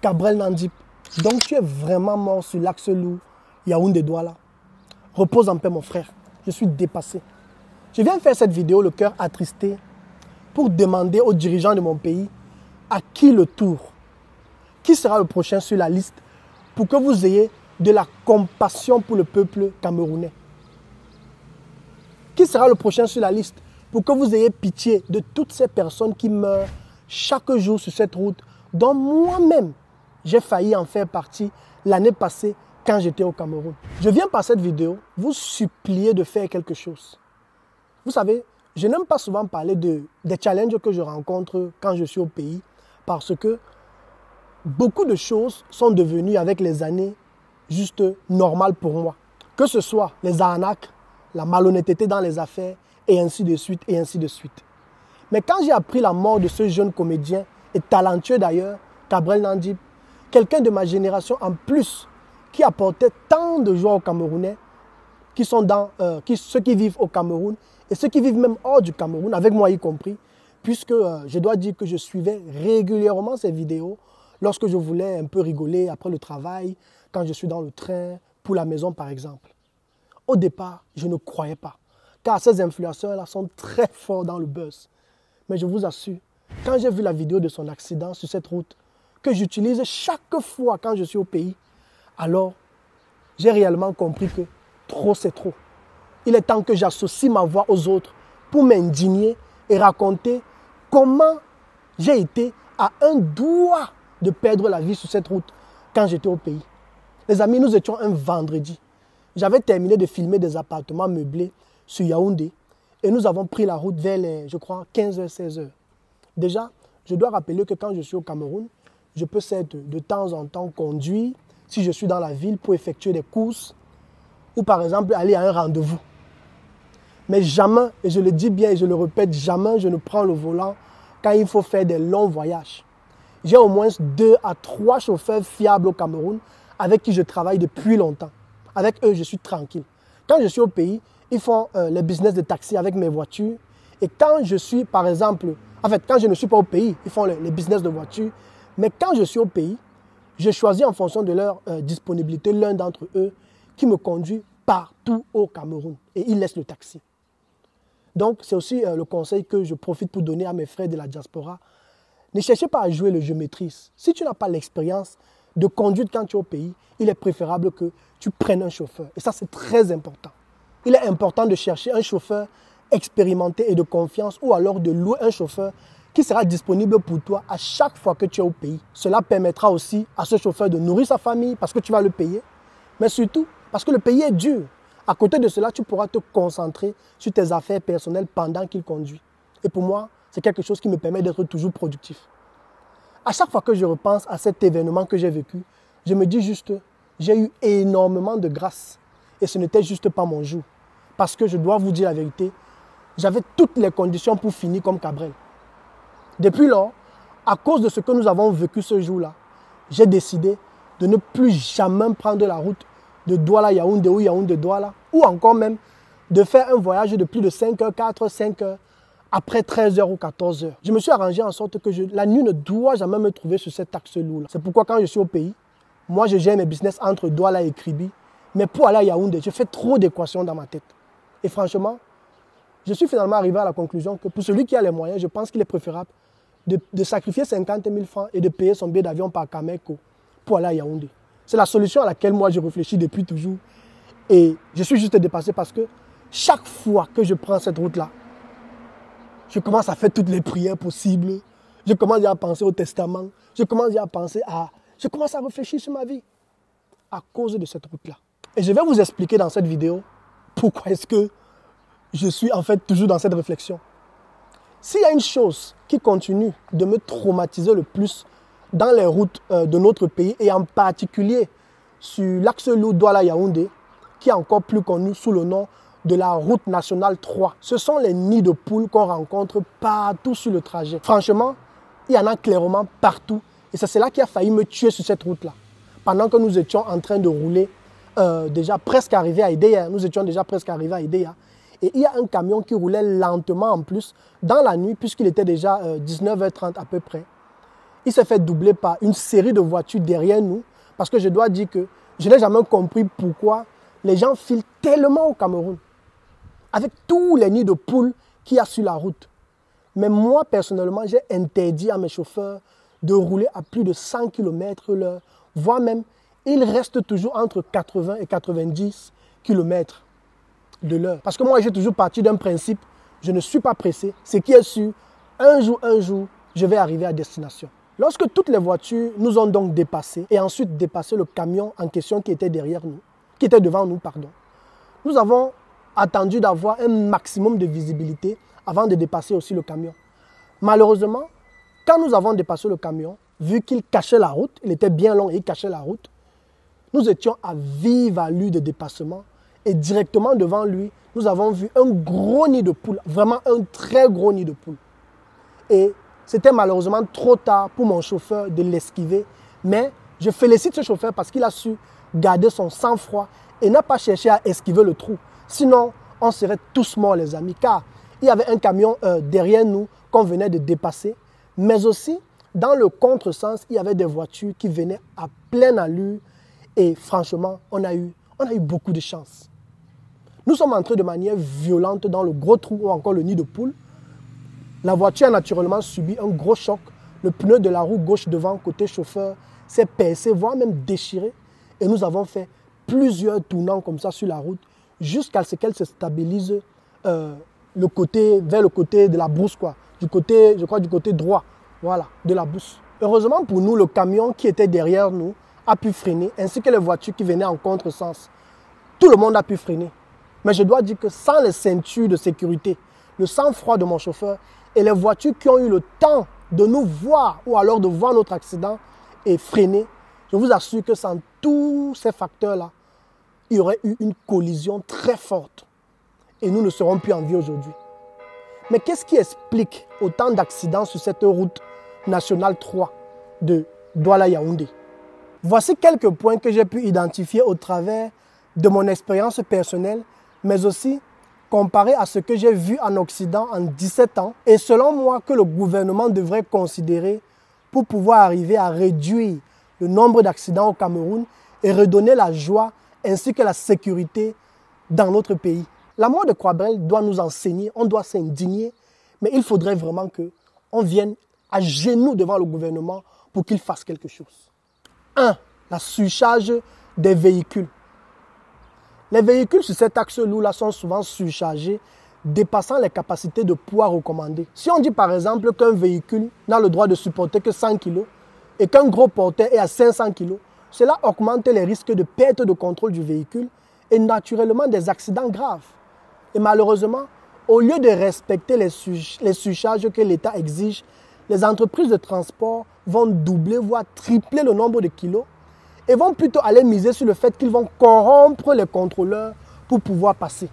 Cabrel Nandip, donc tu es vraiment mort sur l'axe lourd Yaoundé-Douala. Repose en paix mon frère, je suis dépassé. Je viens faire cette vidéo le cœur attristé pour demander aux dirigeants de mon pays à qui le tour. Qui sera le prochain sur la liste pour que vous ayez de la compassion pour le peuple camerounais? Qui sera le prochain sur la liste pour que vous ayez pitié de toutes ces personnes qui meurent chaque jour sur cette route, dont moi-même, j'ai failli en faire partie l'année passée quand j'étais au Cameroun. Je viens par cette vidéo vous supplier de faire quelque chose. Vous savez, je n'aime pas souvent parler des challenges que je rencontre quand je suis au pays parce que beaucoup de choses sont devenues avec les années juste normales pour moi. Que ce soit les arnaques, la malhonnêteté dans les affaires et ainsi de suite et ainsi de suite. Mais quand j'ai appris la mort de ce jeune comédien et talentueux d'ailleurs, Cabrel Nandip, quelqu'un de ma génération en plus qui apportait tant de joie aux Camerounais, ceux qui vivent au Cameroun et ceux qui vivent même hors du Cameroun, avec moi y compris, puisque je dois dire que je suivais régulièrement ces vidéos lorsque je voulais un peu rigoler après le travail, quand je suis dans le train, pour la maison par exemple. Au départ, je ne croyais pas, car ces influenceurs-là sont très forts dans le buzz. Mais je vous assure, quand j'ai vu la vidéo de son accident sur cette route, que j'utilise chaque fois quand je suis au pays, alors j'ai réellement compris que trop c'est trop. Il est temps que j'associe ma voix aux autres pour m'indigner et raconter comment j'ai été à un doigt de perdre la vie sur cette route quand j'étais au pays. Les amis, nous étions un vendredi. J'avais terminé de filmer des appartements meublés sur Yaoundé et nous avons pris la route vers les, je crois, 15h, 16h. Déjà, je dois rappeler que quand je suis au Cameroun, je peux certes de temps en temps conduire si je suis dans la ville pour effectuer des courses ou par exemple aller à un rendez-vous. Mais jamais, et je le dis bien et je le répète, jamais je ne prends le volant quand il faut faire des longs voyages. J'ai au moins 2 à 3 chauffeurs fiables au Cameroun avec qui je travaille depuis longtemps. Avec eux, je suis tranquille. Quand je suis au pays, ils font les business de taxi avec mes voitures. Et quand je suis, par exemple, quand je ne suis pas au pays, ils font les business de voitures. Mais quand je suis au pays, je choisis en fonction de leur disponibilité l'un d'entre eux qui me conduit partout au Cameroun. Et ils laissent le taxi. Donc, c'est aussi le conseil que je profite pour donner à mes frères de la diaspora. Ne cherchez pas à jouer le jeu maîtrise. Si tu n'as pas l'expérience de conduite quand tu es au pays, il est préférable que tu prennes un chauffeur. Et ça, c'est très important. Il est important de chercher un chauffeur expérimenté et de confiance ou alors de louer un chauffeur qui sera disponible pour toi à chaque fois que tu es au pays. Cela permettra aussi à ce chauffeur de nourrir sa famille parce que tu vas le payer, mais surtout parce que le pays est dur. À côté de cela, tu pourras te concentrer sur tes affaires personnelles pendant qu'il conduit. Et pour moi, c'est quelque chose qui me permet d'être toujours productif. À chaque fois que je repense à cet événement que j'ai vécu, je me dis juste, j'ai eu énormément de grâce. Et ce n'était juste pas mon jour. Parce que je dois vous dire la vérité, j'avais toutes les conditions pour finir comme Cabrel. Depuis lors, à cause de ce que nous avons vécu ce jour-là, j'ai décidé de ne plus jamais prendre la route de Douala-Yaoundé ou Yaoundé-Douala, ou encore même de faire un voyage de plus de 5 heures, 4 heures, 5 heures, après 13 heures ou 14 heures. Je me suis arrangé en sorte que la nuit ne doit jamais me trouver sur cet axe lourd-là. C'est pourquoi quand je suis au pays, moi je gère mes business entre Douala et Kribi, mais pour aller à Yaoundé, je fais trop d'équations dans ma tête. Et franchement, je suis finalement arrivé à la conclusion que pour celui qui a les moyens, je pense qu'il est préférable de sacrifier 50 000 francs et de payer son billet d'avion par Cameco pour aller à Yaoundé. C'est la solution à laquelle moi je réfléchis depuis toujours. Et je suis juste dépassé parce que chaque fois que je prends cette route-là, je commence à faire toutes les prières possibles. Je commence à penser au testament. Je commence à réfléchir sur ma vie à cause de cette route-là. Et je vais vous expliquer dans cette vidéo pourquoi est-ce que je suis en fait toujours dans cette réflexion. S'il y a une chose qui continue de me traumatiser le plus dans les routes de notre pays et en particulier sur l'axe lourd Douala-Yaoundé, qui est encore plus connu sous le nom de la route nationale 3. Ce sont les nids de poules qu'on rencontre partout sur le trajet. Franchement, il y en a clairement partout. Et c'est cela qui a failli me tuer sur cette route-là. Pendant que nous étions en train de rouler, déjà presque arrivé à Idéa, nous étions déjà presque arrivés à Idéa. Et il y a un camion qui roulait lentement en plus dans la nuit, puisqu'il était déjà 19h30 à peu près. Il s'est fait doubler par une série de voitures derrière nous. Parce que je dois dire que je n'ai jamais compris pourquoi les gens filent tellement au Cameroun. Avec tous les nids de poules qu'il y a sur la route. Mais moi, personnellement, j'ai interdit à mes chauffeurs de rouler à plus de 100 km/h. Voire même, ils restent toujours entre 80 et 90 km de l'heure. Parce que moi, j'ai toujours parti d'un principe, je ne suis pas pressé. Ce qui est sûr, un jour, je vais arriver à destination. Lorsque toutes les voitures nous ont donc dépassés et ensuite dépassé le camion en question qui était derrière nous, qui était devant nous, pardon, nous avons attendu d'avoir un maximum de visibilité avant de dépasser aussi le camion. Malheureusement, quand nous avons dépassé le camion, vu qu'il cachait la route, il était bien long et il cachait la route, nous étions à vive allure de dépassement et directement devant lui, nous avons vu un gros nid de poules, vraiment un très gros nid de poules. Et c'était malheureusement trop tard pour mon chauffeur de l'esquiver, mais je félicite ce chauffeur parce qu'il a su garder son sang-froid et n'a pas cherché à esquiver le trou. Sinon, on serait tous morts les amis, car il y avait un camion derrière nous qu'on venait de dépasser, mais aussi dans le contresens, il y avait des voitures qui venaient à pleine allure et franchement, on a eu beaucoup de chance. Nous sommes entrés de manière violente dans le gros trou ou encore le nid de poule. La voiture a naturellement subi un gros choc. Le pneu de la roue gauche devant, côté chauffeur, s'est percé, voire même déchiré. Et nous avons fait plusieurs tournants comme ça sur la route jusqu'à ce qu'elle se stabilise vers le côté de la brousse, quoi. Du côté droit, voilà, de la brousse. Heureusement pour nous, le camion qui était derrière nous a pu freiner, ainsi que les voitures qui venaient en contresens. Tout le monde a pu freiner. Mais je dois dire que sans les ceintures de sécurité, le sang-froid de mon chauffeur et les voitures qui ont eu le temps de nous voir ou alors de voir notre accident et freiner, je vous assure que sans tous ces facteurs-là, il y aurait eu une collision très forte et nous ne serons plus en vie aujourd'hui. Mais qu'est-ce qui explique autant d'accidents sur cette route nationale 3 de Douala-Yaoundé? Voici quelques points que j'ai pu identifier au travers de mon expérience personnelle, mais aussi comparé à ce que j'ai vu en Occident en 17 ans, et selon moi que le gouvernement devrait considérer pour pouvoir arriver à réduire le nombre d'accidents au Cameroun et redonner la joie ainsi que la sécurité dans notre pays. La mort de Kwabrel doit nous enseigner, on doit s'indigner, mais il faudrait vraiment qu'on vienne à genoux devant le gouvernement pour qu'il fasse quelque chose. 1. La surcharge des véhicules. Les véhicules sur cet axe lourd-là sont souvent surchargés, dépassant les capacités de poids recommandées. Si on dit par exemple qu'un véhicule n'a le droit de supporter que 100 kg et qu'un gros porteur est à 500 kg, cela augmente les risques de perte de contrôle du véhicule et naturellement des accidents graves. Et malheureusement, au lieu de respecter les surcharges que l'État exige, les entreprises de transport vont doubler, voire tripler le nombre de kilos et vont plutôt aller miser sur le fait qu'ils vont corrompre les contrôleurs pour pouvoir passer.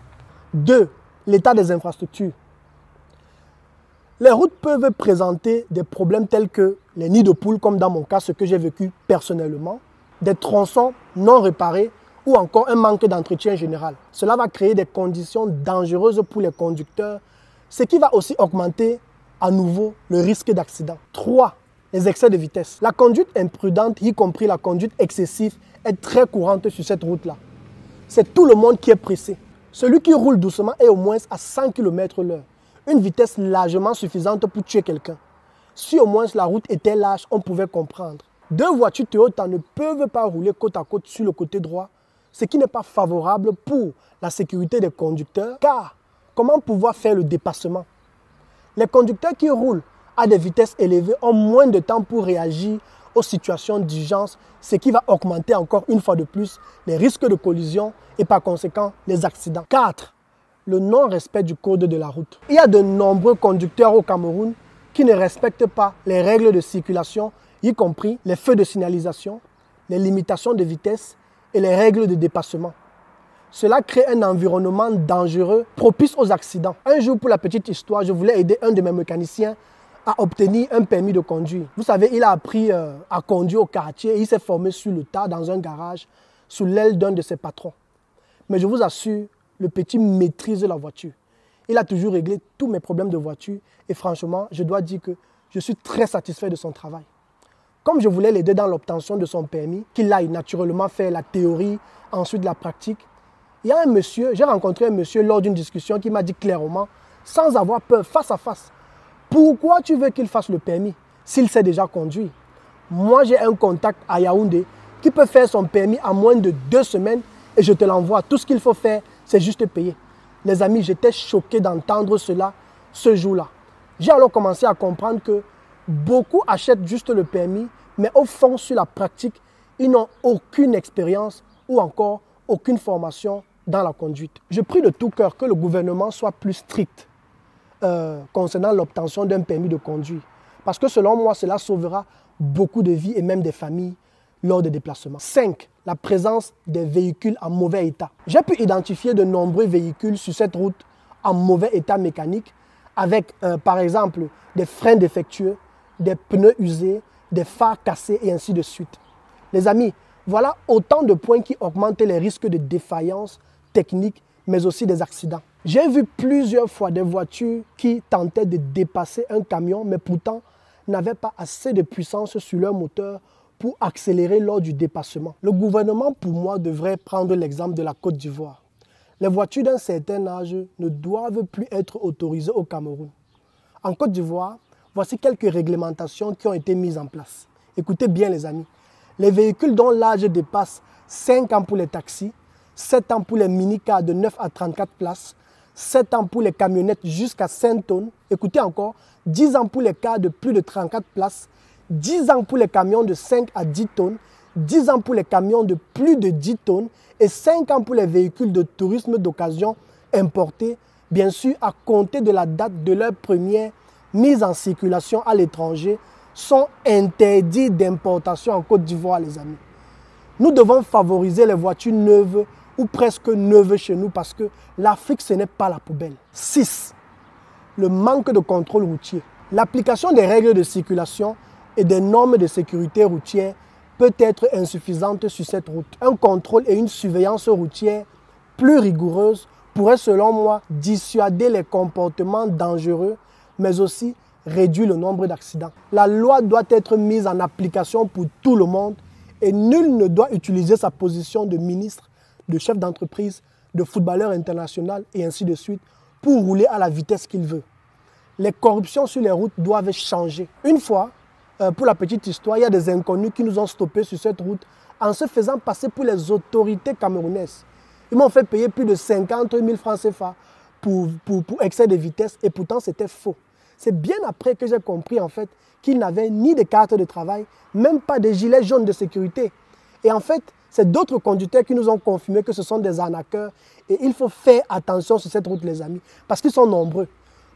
2. L'état des infrastructures. Les routes peuvent présenter des problèmes tels que les nids de poules, comme dans mon cas, ce que j'ai vécu personnellement, des tronçons non réparés ou encore un manque d'entretien général. Cela va créer des conditions dangereuses pour les conducteurs, ce qui va aussi augmenter à nouveau le risque d'accident. 3. Les excès de vitesse. La conduite imprudente, y compris la conduite excessive, est très courante sur cette route-là. C'est tout le monde qui est pressé. Celui qui roule doucement est au moins à 100 km/h, une vitesse largement suffisante pour tuer quelqu'un. Si au moins la route était large, on pouvait comprendre. 2 voitures Toyota ne peuvent pas rouler côte à côte sur le côté droit, ce qui n'est pas favorable pour la sécurité des conducteurs, car comment pouvoir faire le dépassement? Les conducteurs qui roulent à des vitesses élevées ont moins de temps pour réagir aux situations d'urgence, ce qui va augmenter encore une fois de plus les risques de collision et par conséquent les accidents. 4. Le non-respect du code de la route. Il y a de nombreux conducteurs au Cameroun qui ne respectent pas les règles de circulation, y compris les feux de signalisation, les limitations de vitesse et les règles de dépassement. Cela crée un environnement dangereux, propice aux accidents. Un jour, pour la petite histoire, je voulais aider un de mes mécaniciens à obtenir un permis de conduire. Vous savez, il a appris à conduire au quartier et il s'est formé sur le tas dans un garage sous l'aile d'un de ses patrons. Mais je vous assure, le petit maîtrise la voiture. Il a toujours réglé tous mes problèmes de voiture et franchement, je dois dire que je suis très satisfait de son travail. Comme je voulais l'aider dans l'obtention de son permis, qu'il aille naturellement faire la théorie, ensuite la pratique, il y a un monsieur, j'ai rencontré un monsieur lors d'une discussion qui m'a dit clairement, sans avoir peur, face à face, pourquoi tu veux qu'il fasse le permis s'il sait déjà conduire? Moi, j'ai un contact à Yaoundé qui peut faire son permis en moins de 2 semaines et je te l'envoie. Tout ce qu'il faut faire, c'est juste payer. Les amis, j'étais choqué d'entendre cela ce jour-là. J'ai alors commencé à comprendre que beaucoup achètent juste le permis, mais au fond, sur la pratique, ils n'ont aucune expérience ou encore aucune formation dans la conduite. Je prie de tout cœur que le gouvernement soit plus strict concernant l'obtention d'un permis de conduire. Parce que selon moi, cela sauvera beaucoup de vies et même des familles lors des déplacements. 5. La présence des véhicules en mauvais état. J'ai pu identifier de nombreux véhicules sur cette route en mauvais état mécanique avec par exemple des freins défectueux, des pneus usés, des phares cassés et ainsi de suite. Les amis, voilà autant de points qui augmentent les risques de défaillance technique mais aussi des accidents. J'ai vu plusieurs fois des voitures qui tentaient de dépasser un camion mais pourtant n'avaient pas assez de puissance sur leur moteur pour accélérer lors du dépassement. Le gouvernement, pour moi, devrait prendre l'exemple de la Côte d'Ivoire. Les voitures d'un certain âge ne doivent plus être autorisées au Cameroun. En Côte d'Ivoire, voici quelques réglementations qui ont été mises en place. Écoutez bien les amis. Les véhicules dont l'âge dépasse 5 ans pour les taxis, 7 ans pour les mini-cars de 9 à 34 places, 7 ans pour les camionnettes jusqu'à 5 tonnes. Écoutez encore, 10 ans pour les cars de plus de 34 places, 10 ans pour les camions de 5 à 10 tonnes, 10 ans pour les camions de plus de 10 tonnes et 5 ans pour les véhicules de tourisme d'occasion importés, bien sûr à compter de la date de leur première mise en circulation à l'étranger, sont interdits d'importation en Côte d'Ivoire, les amis. Nous devons favoriser les voitures neuves ou presque neuves chez nous parce que l'Afrique, ce n'est pas la poubelle. 6. Le manque de contrôle routier. L'application des règles de circulation et des normes de sécurité routière peut être insuffisante sur cette route. Un contrôle et une surveillance routière plus rigoureuse pourraient, selon moi, dissuader les comportements dangereux, mais aussi réduire le nombre d'accidents. La loi doit être mise en application pour tout le monde et nul ne doit utiliser sa position de ministre, de chef d'entreprise, de footballeur international et ainsi de suite pour rouler à la vitesse qu'il veut. Les corruptions sur les routes doivent changer. Une fois, pour la petite histoire, il y a des inconnus qui nous ont stoppés sur cette route en se faisant passer pour les autorités camerounaises. Ils m'ont fait payer plus de 50 000 francs CFA pour excès de vitesse et pourtant c'était faux. C'est bien après que j'ai compris en fait qu'ils n'avaient ni de carte de travail, même pas de gilet jaune de sécurité. Et en fait, c'est d'autres conducteurs qui nous ont confirmé que ce sont des arnaqueurs et il faut faire attention sur cette route les amis, parce qu'ils sont nombreux.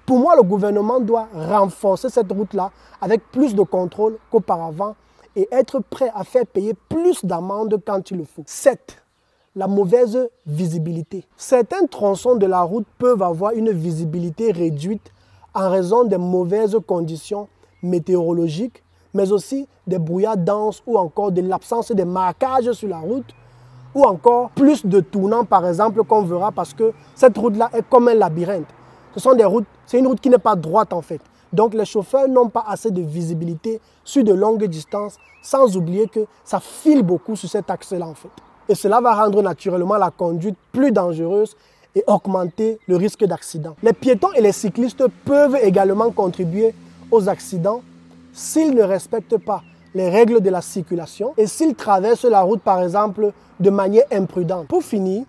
Pour moi, le gouvernement doit renforcer cette route-là avec plus de contrôle qu'auparavant et être prêt à faire payer plus d'amendes quand il le faut. 7. La mauvaise visibilité. Certains tronçons de la route peuvent avoir une visibilité réduite en raison des mauvaises conditions météorologiques, mais aussi des brouillards denses ou encore de l'absence de marquages sur la route ou encore plus de tournants par exemple qu'on verra parce que cette route-là est comme un labyrinthe. Ce sont des routes, c'est une route qui n'est pas droite en fait. Donc les chauffeurs n'ont pas assez de visibilité sur de longues distances, sans oublier que ça file beaucoup sur cet axe-là en fait. Et cela va rendre naturellement la conduite plus dangereuse et augmenter le risque d'accident. Les piétons et les cyclistes peuvent également contribuer aux accidents s'ils ne respectent pas les règles de la circulation et s'ils traversent la route par exemple de manière imprudente. Pour finir,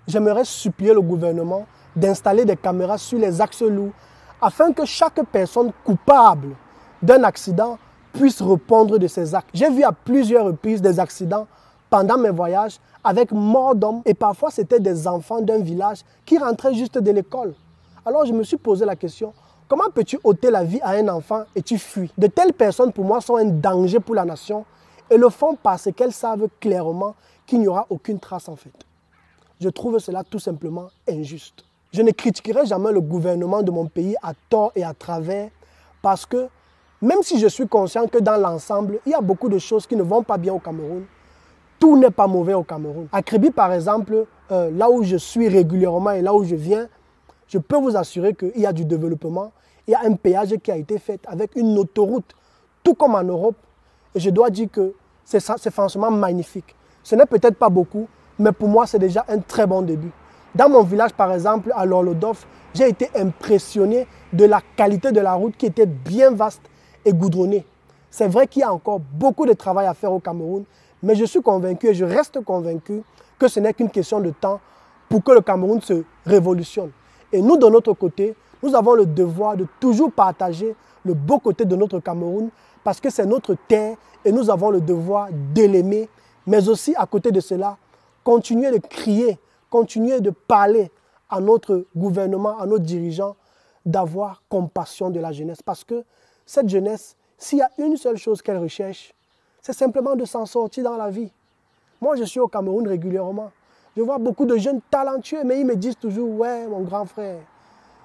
j'aimerais supplier le gouvernement d'installer des caméras sur les axes lourds afin que chaque personne coupable d'un accident puisse répondre de ses actes. J'ai vu à plusieurs reprises des accidents pendant mes voyages avec mort d'hommes et parfois c'était des enfants d'un village qui rentraient juste de l'école. Alors je me suis posé la question, comment peux-tu ôter la vie à un enfant et tu fuis? De telles personnes pour moi sont un danger pour la nation et le font parce qu'elles savent clairement qu'il n'y aura aucune trace en fait. Je trouve cela tout simplement injuste. Je ne critiquerai jamais le gouvernement de mon pays à tort et à travers parce que même si je suis conscient que dans l'ensemble, il y a beaucoup de choses qui ne vont pas bien au Cameroun, tout n'est pas mauvais au Cameroun. À Kribi, par exemple, là où je suis régulièrement et là où je viens, je peux vous assurer qu'il y a du développement. Il y a un péage qui a été fait avec une autoroute. Tout comme en Europe, Et je dois dire que c'est franchement magnifique. Ce n'est peut-être pas beaucoup, mais pour moi, c'est déjà un très bon début. Dans mon village, par exemple, à Lorlodof, j'ai été impressionné de la qualité de la route qui était bien vaste et goudronnée. C'est vrai qu'il y a encore beaucoup de travail à faire au Cameroun, mais je suis convaincu et je reste convaincu que ce n'est qu'une question de temps pour que le Cameroun se révolutionne. Et nous, de notre côté, nous avons le devoir de toujours partager le beau côté de notre Cameroun parce que c'est notre terre et nous avons le devoir de l'aimer, mais aussi à côté de cela, continuer de crier, continuer de parler à notre gouvernement, à nos dirigeants, d'avoir compassion de la jeunesse. Parce que cette jeunesse, s'il y a une seule chose qu'elle recherche, c'est simplement de s'en sortir dans la vie. Moi, je suis au Cameroun régulièrement. Je vois beaucoup de jeunes talentueux, mais ils me disent toujours, ouais, mon grand frère,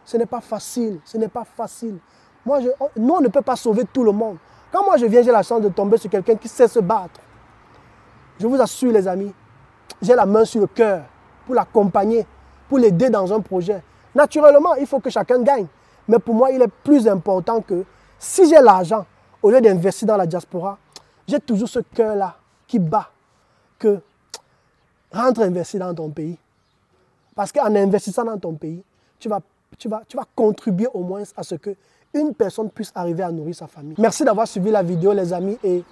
ce n'est pas facile, ce n'est pas facile. Nous, on ne peut pas sauver tout le monde. Quand moi je viens, j'ai la chance de tomber sur quelqu'un qui sait se battre. Je vous assure, les amis, j'ai la main sur le cœur pour l'accompagner, pour l'aider dans un projet. Naturellement, il faut que chacun gagne. Mais pour moi, il est plus important que si j'ai l'argent, au lieu d'investir dans la diaspora, j'ai toujours ce cœur-là qui bat que rentre investir dans ton pays. Parce qu'en investissant dans ton pays, tu vas contribuer au moins à ce qu'une personne puisse arriver à nourrir sa famille. Merci d'avoir suivi la vidéo, les amis, et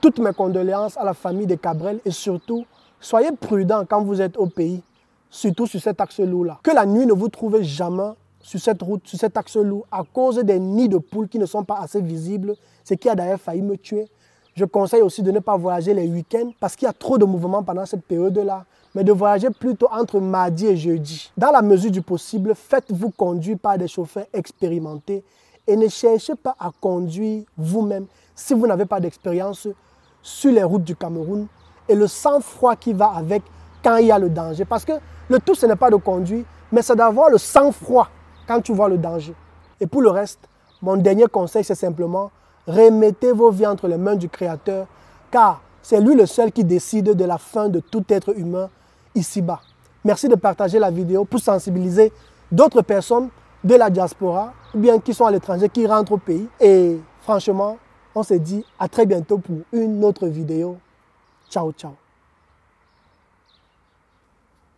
toutes mes condoléances à la famille de Cabrel. Et surtout, soyez prudents quand vous êtes au pays, surtout sur cet axe lourd-là. Que la nuit ne vous trouve jamais sur cette route, sur cet axe lourd, à cause des nids de poules qui ne sont pas assez visibles, ce qui a d'ailleurs failli me tuer. Je conseille aussi de ne pas voyager les week-ends parce qu'il y a trop de mouvements pendant cette période-là, mais de voyager plutôt entre mardi et jeudi. Dans la mesure du possible, faites-vous conduire par des chauffeurs expérimentés et ne cherchez pas à conduire vous-même si vous n'avez pas d'expérience sur les routes du Cameroun et le sang-froid qui va avec quand il y a le danger. Parce que le tout, ce n'est pas de conduire, mais c'est d'avoir le sang-froid quand tu vois le danger. Et pour le reste, mon dernier conseil, c'est simplement remettez vos vies entre les mains du Créateur, car c'est lui le seul qui décide de la fin de tout être humain ici-bas. Merci de partager la vidéo pour sensibiliser d'autres personnes de la diaspora, ou bien qui sont à l'étranger, qui rentrent au pays. Et franchement, on se dit à très bientôt pour une autre vidéo. Ciao, ciao.